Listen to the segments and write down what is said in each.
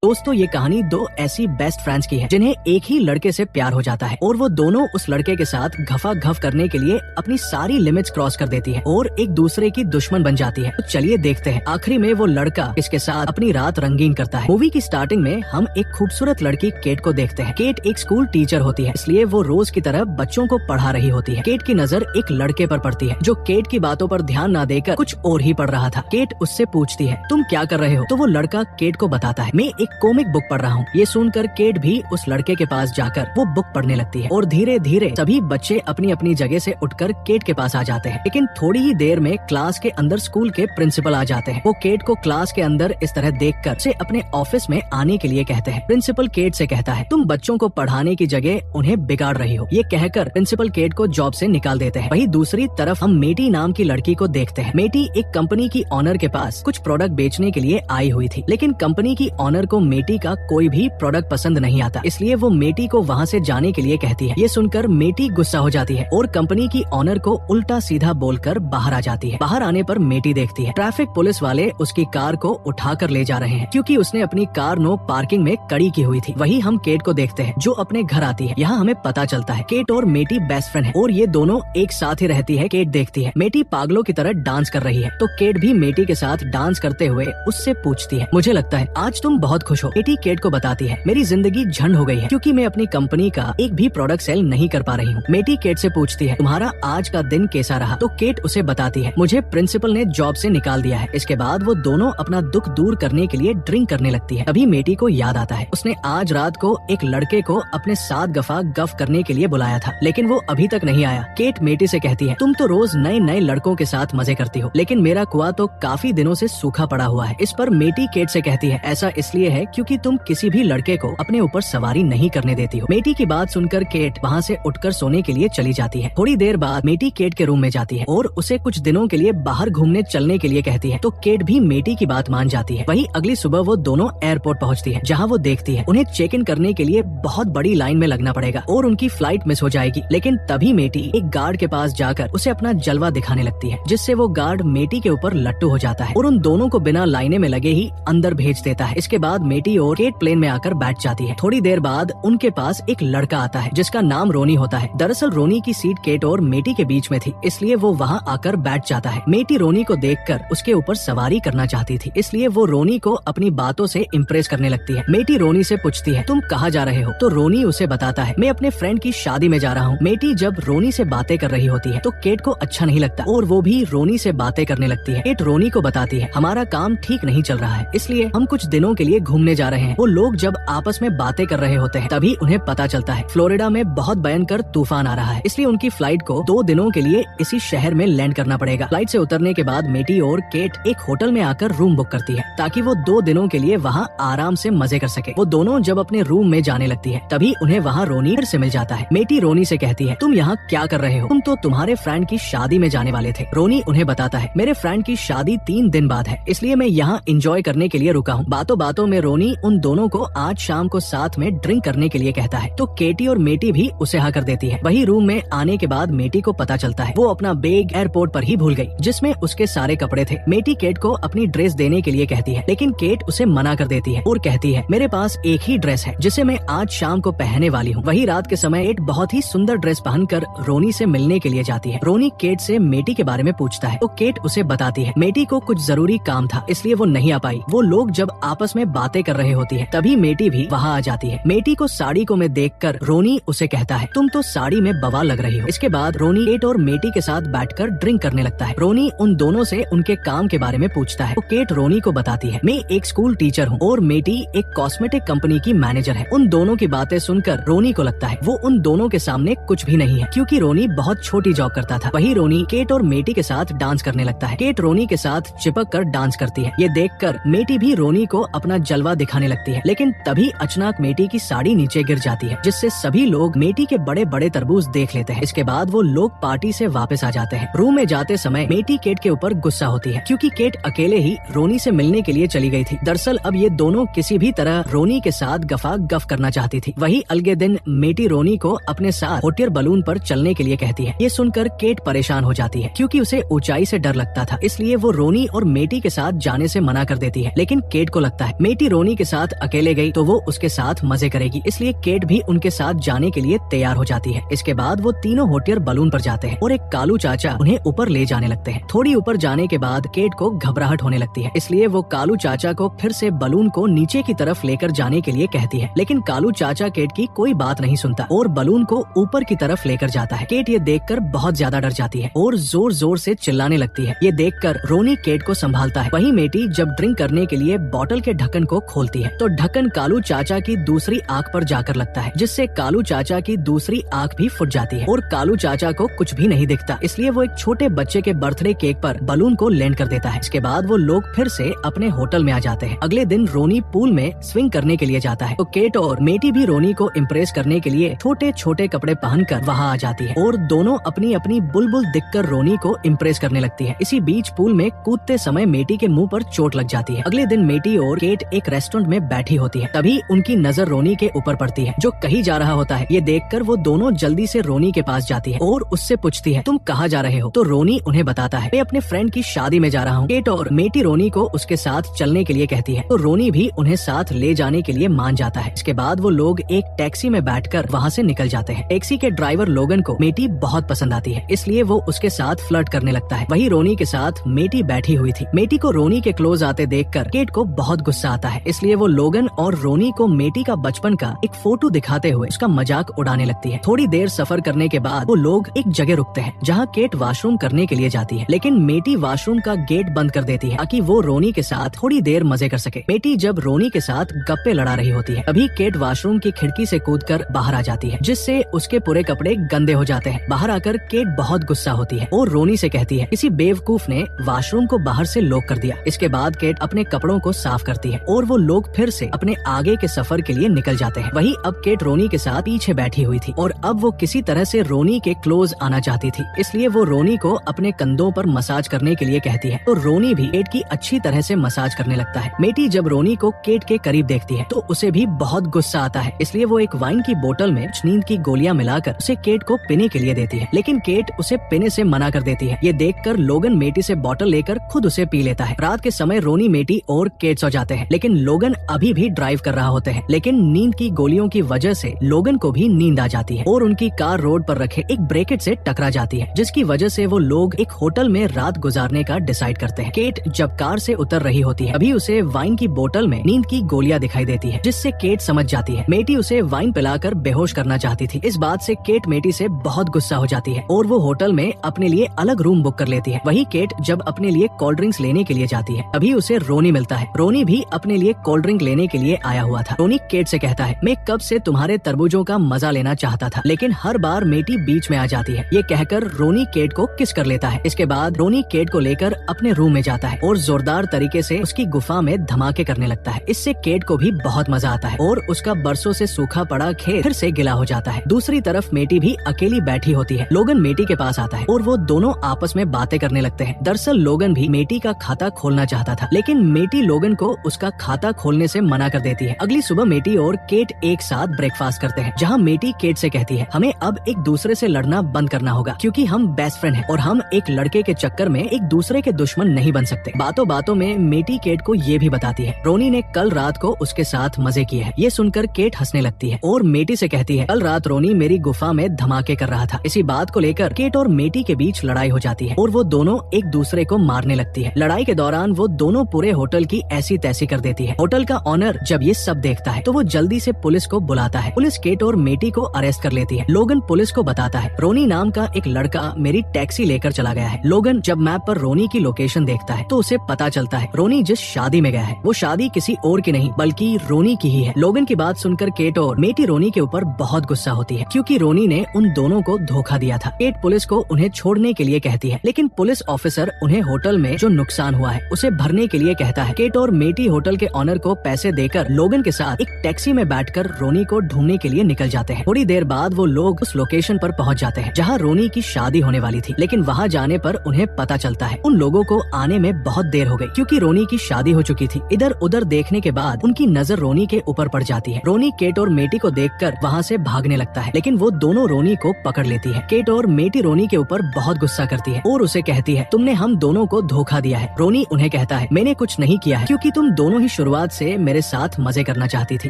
दोस्तों ये कहानी दो ऐसी बेस्ट फ्रेंड्स की है जिन्हें एक ही लड़के से प्यार हो जाता है और वो दोनों उस लड़के के साथ घफा घफ करने के लिए अपनी सारी लिमिट्स क्रॉस कर देती है और एक दूसरे की दुश्मन बन जाती है। तो चलिए देखते हैं आखिरी में वो लड़का इसके साथ अपनी रात रंगीन करता है। मूवी की स्टार्टिंग में हम एक खूबसूरत लड़की केट को देखते हैं। केट एक स्कूल टीचर होती है, इसलिए वो रोज की तरह बच्चों को पढ़ा रही होती है। केट की नजर एक लड़के पर पड़ती है जो केट की बातों पर ध्यान न देकर कुछ और ही पढ़ रहा था। केट उससे पूछती है, तुम क्या कर रहे हो? तो वो लड़का केट को बताता है, मैं एक कॉमिक बुक पढ़ रहा हूँ। ये सुनकर केट भी उस लड़के के पास जाकर वो बुक पढ़ने लगती है और धीरे धीरे सभी बच्चे अपनी अपनी जगह से उठकर केट के पास आ जाते हैं। लेकिन थोड़ी ही देर में क्लास के अंदर स्कूल के प्रिंसिपल आ जाते हैं। वो केट को क्लास के अंदर इस तरह देखकर उसे अपने ऑफिस में आने के लिए कहते हैं। प्रिंसिपल केट से कहता है, तुम बच्चों को पढ़ाने की जगह उन्हें बिगाड़ रही हो। ये कहकर प्रिंसिपल केट को जॉब से निकाल देते हैं। वहीं दूसरी तरफ हम मेटी नाम की लड़की को देखते हैं। मेटी एक कंपनी की ऑनर के पास कुछ प्रोडक्ट बेचने के लिए आई हुई थी, लेकिन कंपनी की ऑनर को मेटी का कोई भी प्रोडक्ट पसंद नहीं आता, इसलिए वो मेटी को वहाँ से जाने के लिए कहती है। ये सुनकर मेटी गुस्सा हो जाती है और कंपनी की ऑनर को उल्टा सीधा बोलकर बाहर आ जाती है। बाहर आने पर मेटी देखती है ट्रैफिक पुलिस वाले उसकी कार को उठाकर ले जा रहे हैं क्योंकि उसने अपनी कार नो पार्किंग में खड़ी की हुई थी। वही हम केट को देखते हैं जो अपने घर आती है। यहाँ हमें पता चलता है केट और मेटी बेस्ट फ्रेंड है और ये दोनों एक साथ ही रहती है। केट देखती है मेटी पागलों की तरह डांस कर रही है, तो केट भी मेटी के साथ डांस करते हुए उससे पूछती है, मुझे लगता है आज तुम बहुत खुश हो। मेटी केट को बताती है, मेरी जिंदगी झंड हो गई है क्योंकि मैं अपनी कंपनी का एक भी प्रोडक्ट सेल नहीं कर पा रही हूँ। मेटी केट से पूछती है, तुम्हारा आज का दिन कैसा रहा? तो केट उसे बताती है, मुझे प्रिंसिपल ने जॉब से निकाल दिया है। इसके बाद वो दोनों अपना दुख दूर करने के लिए ड्रिंक करने लगती है। तभी मेटी को याद आता है उसने आज रात को एक लड़के को अपने साथ गफा गफ करने के लिए बुलाया था, लेकिन वो अभी तक नहीं आया। केट मेटी से कहती है, तुम तो रोज नए नए लड़कों के साथ मजे करती हो, लेकिन मेरा कुआं तो काफी दिनों से सूखा पड़ा हुआ है। इस पर मेटी केट से कहती है, ऐसा इसलिए है क्योंकि तुम किसी भी लड़के को अपने ऊपर सवारी नहीं करने देती हो। मेटी की बात सुनकर केट वहाँ से उठकर सोने के लिए चली जाती है। थोड़ी देर बाद मेटी केट के रूम में जाती है और उसे कुछ दिनों के लिए बाहर घूमने चलने के लिए कहती है, तो केट भी मेटी की बात मान जाती है। वहीं अगली सुबह वो दोनों एयरपोर्ट पहुँचती है, जहाँ वो देखती है उन्हें चेक इन करने के लिए बहुत बड़ी लाइन में लगना पड़ेगा और उनकी फ्लाइट मिस हो जाएगी। लेकिन तभी मेटी एक गार्ड के पास जाकर उसे अपना जलवा दिखाने लगती है, जिससे वो गार्ड मेटी के ऊपर लट्टू हो जाता है और उन दोनों को बिना लाइने में लगे ही अंदर भेज देता है। इसके बाद मेटी और केट प्लेन में आकर बैठ जाती है। थोड़ी देर बाद उनके पास एक लड़का आता है जिसका नाम रोनी होता है। दरअसल रोनी की सीट केट और मेटी के बीच में थी, इसलिए वो वहाँ आकर बैठ जाता है। मेटी रोनी को देखकर उसके ऊपर सवारी करना चाहती थी, इसलिए वो रोनी को अपनी बातों से इम्प्रेस करने लगती है। मेटी रोनी से पूछती है, तुम कहाँ जा रहे हो? तो रोनी उसे बताता है, मैं अपने फ्रेंड की शादी में जा रहा हूँ। मेटी जब रोनी से बातें कर रही होती है तो केट को अच्छा नहीं लगता और वो भी रोनी से बातें करने लगती है। केट रोनी को बताती है, हमारा काम ठीक नहीं चल रहा है, इसलिए हम कुछ दिनों के लिए घूमने जा रहे हैं। वो लोग जब आपस में बातें कर रहे होते हैं तभी उन्हें पता चलता है फ्लोरिडा में बहुत भयंकर तूफान आ रहा है, इसलिए उनकी फ्लाइट को 2 दिनों के लिए इसी शहर में लैंड करना पड़ेगा। फ्लाइट से उतरने के बाद मेटी और केट एक होटल में आकर रूम बुक करती है ताकि वो 2 दिनों के लिए वहाँ आराम से मजे कर सके। वो दोनों जब अपने रूम में जाने लगती है तभी उन्हें वहाँ रोनी फिर से मिल जाता है। मेटी रोनी से कहती है, तुम यहाँ क्या कर रहे हो? तुम तो तुम्हारे फ्रेंड की शादी में जाने वाले थे। रोनी उन्हें बताता है, मेरे फ्रेंड की शादी 3 दिन बाद है, इसलिए मैं यहाँ एंजॉय करने के लिए रुका हूँ। बातों बातों में रोनी उन दोनों को आज शाम को साथ में ड्रिंक करने के लिए कहता है, तो केटी और मेटी भी उसे हाँ कर देती है। वही रूम में आने के बाद मेटी को पता चलता है वो अपना बैग एयरपोर्ट पर ही भूल गई, जिसमें उसके सारे कपड़े थे। मेटी केट को अपनी ड्रेस देने के लिए कहती है, लेकिन केट उसे मना कर देती है और कहती है, मेरे पास एक ही ड्रेस है जिसे मैं आज शाम को पहनने वाली हूँ। वही रात के समय एक बहुत ही सुंदर ड्रेस पहनकर रोनी से मिलने के लिए जाती है। रोनी केट से मेटी के बारे में पूछता है तो केट उसे बताती है मेटी को कुछ जरूरी काम था, इसलिए वो नहीं आ पाई। वो लोग जब आपस में बातें कर रहे होती है तभी मेटी भी वहाँ आ जाती है। मेटी को साड़ी को में देखकर रोनी उसे कहता है, तुम तो साड़ी में बवाल लग रही हो। इसके बाद रोनी केट और मेटी के साथ बैठकर ड्रिंक करने लगता है। रोनी उन दोनों से उनके काम के बारे में पूछता है तो केट रोनी को बताती है, मैं एक स्कूल टीचर हूँ और मेटी एक कॉस्मेटिक कंपनी की मैनेजर है। उन दोनों की बातें सुनकर रोनी को लगता है वो उन दोनों के सामने कुछ भी नहीं है, क्योंकि रोनी बहुत छोटी जॉब करता था। वही रोनी केट और मेटी के साथ डांस करने लगता है। केट रोनी के साथ चिपक कर डांस करती है। ये देखकर मेटी भी रोनी को अपना जलवा दिखाने लगती है, लेकिन तभी अचानक मेटी की साड़ी नीचे गिर जाती है, जिससे सभी लोग मेटी के बड़े बड़े तरबूज देख लेते हैं। इसके बाद वो लोग पार्टी से वापस आ जाते हैं। रूम में जाते समय मेटी केट के ऊपर गुस्सा होती है, क्योंकि केट अकेले ही रोनी से मिलने के लिए चली गई थी। दरअसल अब ये दोनों किसी भी तरह रोनी के साथ गफा गफ करना चाहती थी। वही अलगे दिन मेटी रोनी को अपने साथ हॉट एयर बलून पर चलने के लिए कहती है। ये सुनकर केट परेशान हो जाती है, क्योंकि उसे ऊंचाई से डर लगता था, इसलिए वो रोनी और मेटी के साथ जाने से मना कर देती है। लेकिन केट को लगता है मेटी रोनी के साथ अकेले गई तो वो उसके साथ मजे करेगी, इसलिए केट भी उनके साथ जाने के लिए तैयार हो जाती है। इसके बाद वो तीनों होटियर बलून पर जाते हैं और एक कालू चाचा उन्हें ऊपर ले जाने लगते हैं। थोड़ी ऊपर जाने के बाद केट को घबराहट होने लगती है, इसलिए वो कालू चाचा को फिर से बलून को नीचे की तरफ लेकर जाने के लिए कहती है, लेकिन कालू चाचा केट की कोई बात नहीं सुनता और बलून को ऊपर की तरफ लेकर जाता है। केट ये देखकर बहुत ज्यादा डर जाती है और जोर जोर से चिल्लाने लगती है। ये देखकर रोनी केट को संभालता है। वहीं मेटी जब ड्रिंक करने के लिए बॉटल के ढक्कन को खोलती है तो ढक्कन कालू चाचा की दूसरी आंख पर जाकर लगता है, जिससे कालू चाचा की दूसरी आंख भी फुट जाती है और कालू चाचा को कुछ भी नहीं दिखता, इसलिए वो एक छोटे बच्चे के बर्थडे केक पर बलून को लैंड कर देता है। इसके बाद वो लोग फिर से अपने होटल में आ जाते हैं। अगले दिन रोनी पूल में स्विंग करने के लिए जाता है तो केट और मेटी भी रोनी को इम्प्रेस करने के लिए छोटे छोटे कपड़े पहनकर वहाँ आ जाती है और दोनों अपनी अपनी बुलबुल दिखकर रोनी को इम्प्रेस करने लगती है। इसी बीच पूल में कूदते समय मेटी के मुंह पर चोट लग जाती है। अगले दिन मेटी और केट एक रेस्टोरेंट में बैठी होती है, तभी उनकी नजर रोनी के ऊपर पड़ती है जो कहीं जा रहा होता है। ये देखकर वो दोनों जल्दी से रोनी के पास जाती है और उससे पूछती है, तुम कहाँ जा रहे हो? तो रोनी उन्हें बताता है, मैं अपने फ्रेंड की शादी में जा रहा हूँ। केट और मेटी रोनी को उसके साथ चलने के लिए कहती है तो रोनी भी उन्हें साथ ले जाने के लिए मान जाता है। इसके बाद वो लोग एक टैक्सी में बैठकर वहाँ से निकल जाते हैं। टैक्सी के ड्राइवर लोगन को मेटी बहुत पसंद आती है, इसलिए वो उसके साथ फ्लर्ट करने लगता है। वही रोनी के साथ मेटी बैठी हुई थी। मेटी को रोनी के क्लोज आते देखकर केट को बहुत गुस्सा आता है, इसलिए वो लोगन और रोनी को मेटी का बचपन का एक फोटो दिखाते हुए उसका मजाक उड़ाने लगती है। थोड़ी देर सफर करने के बाद वो लोग एक जगह रुकते हैं जहाँ केट वॉशरूम करने के लिए जाती है, लेकिन मेटी वॉशरूम का गेट बंद कर देती है ताकि वो रोनी के साथ थोड़ी देर मजे कर सके। मेटी जब रोनी के साथ गप्पे लड़ा रही होती है तभी केट वॉशरूम की खिड़की से कूदकर बाहर आ जाती है, जिससे उसके पूरे कपड़े गंदे हो जाते हैं। बाहर आकर केट बहुत गुस्सा होती है और रोनी से कहती है, किसी बेवकूफ ने वॉशरूम को बाहर से लॉक कर दिया। इसके बाद केट अपने कपड़ों को साफ करती है और वो लोग फिर से अपने आगे के सफर के लिए निकल जाते हैं। वही अब केट रोनी के साथ पीछे बैठी हुई थी और अब वो किसी तरह से रोनी के क्लोज आना चाहती थी, इसलिए वो रोनी को अपने कंधों पर मसाज करने के लिए कहती है तो रोनी भी केट की अच्छी तरह से मसाज करने लगता है। मेटी जब रोनी को केट के करीब देखती है तो उसे भी बहुत गुस्सा आता है, इसलिए वो एक वाइन की बोतल में नींद की गोलियां मिलाकर उसे केट को पीने के लिए देती है, लेकिन केट उसे पीने से मना कर देती है। ये देखकर लोगन मेटी से बोतल लेकर खुद उसे पी लेता है। रात के समय रोनी, मेटी और केट सो जाते हैं, लेकिन लोगन अभी भी ड्राइव कर रहा होते हैं, लेकिन नींद की गोलियों की वजह से लोगन को भी नींद आ जाती है और उनकी कार रोड पर रखे एक ब्रेकेट से टकरा जाती है, जिसकी वजह से वो लोग एक होटल में रात गुजारने का डिसाइड करते हैं। केट जब कार से उतर रही होती है अभी उसे वाइन की बोतल में नींद की गोलियां दिखाई देती है, जिससे केट समझ जाती है मेटी उसे वाइन पिलाकर बेहोश करना चाहती थी। इस बात से केट मेटी से बहुत गुस्सा हो जाती है और वो होटल में अपने लिए अलग रूम बुक कर लेती है। वही केट जब अपने लिए कोल्ड ड्रिंक्स लेने के लिए जाती है अभी उसे रोनी मिलता है। रोनी भी अपने लिए कोल्ड ड्रिंक लेने के लिए आया हुआ था। रोनी केट से कहता है, मैं कब से तुम्हारे तरबूजों का मजा लेना चाहता था, लेकिन हर बार मेटी बीच में आ जाती है। ये कहकर रोनी केट को किस कर लेता है। इसके बाद रोनी केट को लेकर अपने रूम में जाता है और जोरदार तरीके से उसकी गुफा में धमाके करने लगता है। इससे केट को भी बहुत मजा आता है और उसका बरसों से सूखा पड़ा खेत फिर से गिला हो जाता है। दूसरी तरफ मेटी भी अकेली बैठी होती है। लोगन मेटी के पास आता है और वो दोनों आपस में बातें करने लगते हैं। दरअसल लोगन भी मेटी का खाता खोलना चाहता था, लेकिन मेटी लोगन को उसका खाता खोलने से मना कर देती है। अगली सुबह मेटी और केट एक साथ ब्रेकफास्ट करते हैं, जहाँ मेटी केट से कहती है, हमें अब एक दूसरे से लड़ना बंद करना होगा क्योंकि हम बेस्ट फ्रेंड हैं और हम एक लड़के के चक्कर में एक दूसरे के दुश्मन नहीं बन सकते। बातों बातों में मेटी केट को ये भी बताती है रोनी ने कल रात को उसके साथ मजे किए हैं। ये सुनकर केट हंसने लगती है और मेटी से कहती है, कल रात रोनी मेरी गुफा में धमाके कर रहा था। इसी बात को लेकर केट और मेटी के बीच लड़ाई हो जाती है और वो दोनों एक दूसरे को मारने लगती है। लड़ाई के दौरान वो दोनों पूरे होटल की ऐसी तैसी कर देती है। होटल का ऑनर जब ये सब देखता है तो वो जल्दी से पुलिस को बुलाता है। पुलिस केट और मेटी को अरेस्ट कर लेती है। लोगन पुलिस को बताता है, रोनी नाम का एक लड़का मेरी टैक्सी लेकर चला गया है। लोगन जब मैप पर रोनी की लोकेशन देखता है तो उसे पता चलता है रोनी जिस शादी में गया है वो शादी किसी और की नहीं बल्कि रोनी की ही है। लोगन की बात सुनकर केट और मेटी रोनी के ऊपर बहुत गुस्सा होती है क्योंकि रोनी ने उन दोनों को धोखा दिया था। केट पुलिस को उन्हें छोड़ने के लिए कहती है, लेकिन पुलिस ऑफिसर उन्हें होटल में जो नुकसान हुआ है उसे भरने के लिए कहता है। केट और मेटी होटल के ऑनर को पैसे देकर लोगन के साथ एक टैक्सी में बैठकर रोनी को ढूंढने के लिए निकल जाते हैं। थोड़ी देर बाद वो लोग उस लोकेशन पर पहुंच जाते हैं जहां रोनी की शादी होने वाली थी, लेकिन वहां जाने पर उन्हें पता चलता है उन लोगों को आने में बहुत देर हो गई क्योंकि रोनी की शादी हो चुकी थी। इधर उधर देखने के बाद उनकी नजर रोनी के ऊपर पड़ जाती है। रोनी केट और मेटी को देखकर वहां से भागने लगता है, लेकिन वो दोनों रोनी को पकड़ लेती है। केट और मेटी रोनी के ऊपर बहुत गुस्सा करती है और उसे कहती है, तुमने हम दोनों को धोखा दिया है। रोनी उन्हें कहता है, मैंने कुछ नहीं किया है क्योंकि तुम दोनों ही शुरुआत से मेरे साथ मजे करना चाहती थी,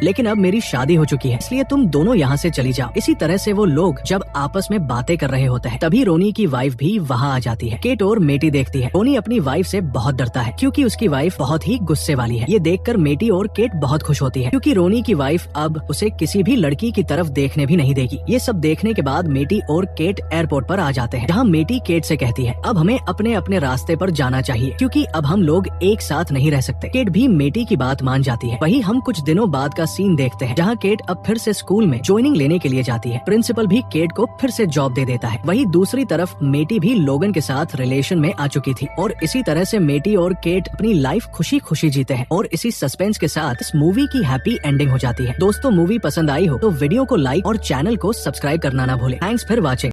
लेकिन अब मेरी शादी हो चुकी है, इसलिए तुम दोनों यहाँ से चली जाओ। इसी तरह से वो लोग जब आपस में बातें कर रहे होते हैं, तभी रोनी की वाइफ भी वहाँ आ जाती है। केट और मेटी देखती है। रोनी अपनी वाइफ से बहुत डरता है क्योंकि उसकी वाइफ बहुत ही गुस्से वाली है। ये देखकर मेटी और केट बहुत खुश होती है क्योंकि रोनी की वाइफ अब उसे किसी भी लड़की की तरफ देखने भी नहीं देगी। ये सब देखने के बाद मेटी और केट एयरपोर्ट पर आ जाते हैं, जहाँ मेटी केट से कहती है अब हमें अपने अपने रास्ते पर जाना चाहिए क्योंकि अब हम लोग एक साथ नहीं रह सकते। केट भी मेटी की बात मान जाती है। वही हम कुछ दिनों बाद का सीन देखते हैं, जहाँ केट अब फिर से स्कूल में ज्वाइनिंग लेने के लिए जाती है। प्रिंसिपल भी केट को फिर से जॉब दे देता है। वही दूसरी तरफ मेटी भी लोगन के साथ रिलेशन में आ चुकी थी और इसी तरह से मेटी और केट अपनी लाइफ खुशी खुशी जीते हैं और इसी सस्पेंस के साथ इस मूवी की हैप्पी एंडिंग हो जाती है। दोस्तों, मूवी पसंद आई हो तो वीडियो को लाइक और चैनल को सब्सक्राइब करना ना भूलें। Thanks for watching.